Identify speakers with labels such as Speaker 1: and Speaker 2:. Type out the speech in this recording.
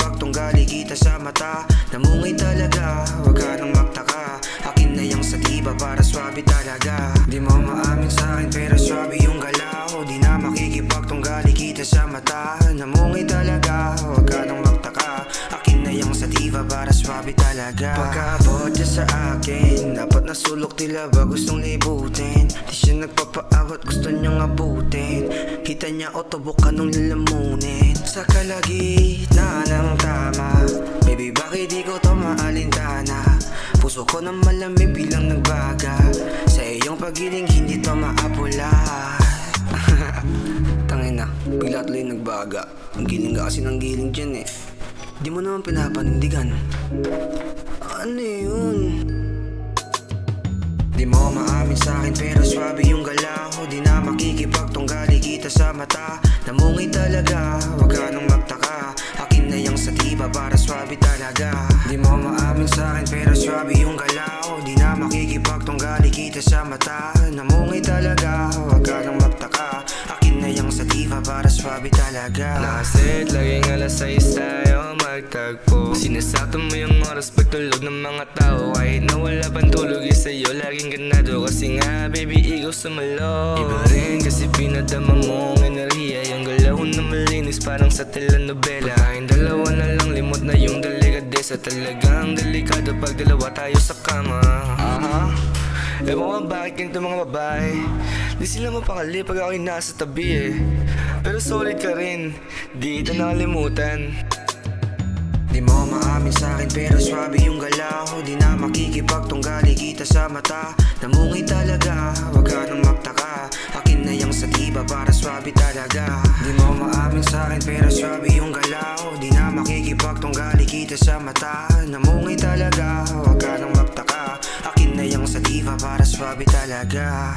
Speaker 1: makikipagtunggali kita sa mata. Namungay talaga, wag ka nang magtaka. Akin na yung sativa para swabe talaga. Di mo maamin sa'kin pero swabe yung galaw. Di na makikipagtunggali kita sa mata. Namungay talaga, wag ka nang magtaka. Akin na yung sativa para swabe talaga. Pagkaabot niya sa akin, dapat nasulok tila ba gustong libutin. Di siya nagpapaawat, gusto niyang abutin. Kita niya otobok ka nung lalamunin. Sa kalagitnaan ng tama, baby bakit di ko to maalintana. Puso ko na malamig bilang nagbaga. Sa iyong pagiling hindi to maapula. Tangina, bigla tuloy nagbaga. Ang giling ka kasi ng giling dyan eh. Di mo naman pinapanindigan. Ano yun? Di mo maamin sa'kin pero swabe yung galaw. Di na makikipagtunggali kita sa mata. Namungay talaga, wag ka nang magtaka. Akin na yung sativa para swabe talaga. Di mo maamin sa'kin pero swabe yung galaw. Di na makikipagtunggali kita sa mata. Namungay talaga, wag ka nang magtaka. Akin na yung sativa para swabe talaga.
Speaker 2: Nakaset, laging alas 6 tayo magtagpo. Sinasaktan mo yung oras pagtulog ng mga tao. Kahit na wala pang tulog sa'yo, laging ganado. Kasi nga baby, ikaw sumalo. Iba rin kasi pinadama mong enerhiya. Yung galaw na malinis parang sa telenovela. Pagkain dalawa na lang, limot na yung delikadesa. Talagang delikado pag dalawa tayo sa kama. Ewan ko bakit ganito mga babae. Di sila mapakali pag ako'y nasa tabi eh. Pero solid ka rin, di ito nakalimutan.
Speaker 1: Di mo maamin sa'kin pero swabe yung galaw. Di na makikipagtunggali kita sa mata. Namungay talaga, wag ka nang magtaka. Akin na yung sativa para swabe talaga. Di mo maamin sa'kin pero swabe yung galaw. Di na makikipagtunggali kita sa mata. Namungay talaga, wag ka nang magtaka. Akin na yung sativa para swabe talaga.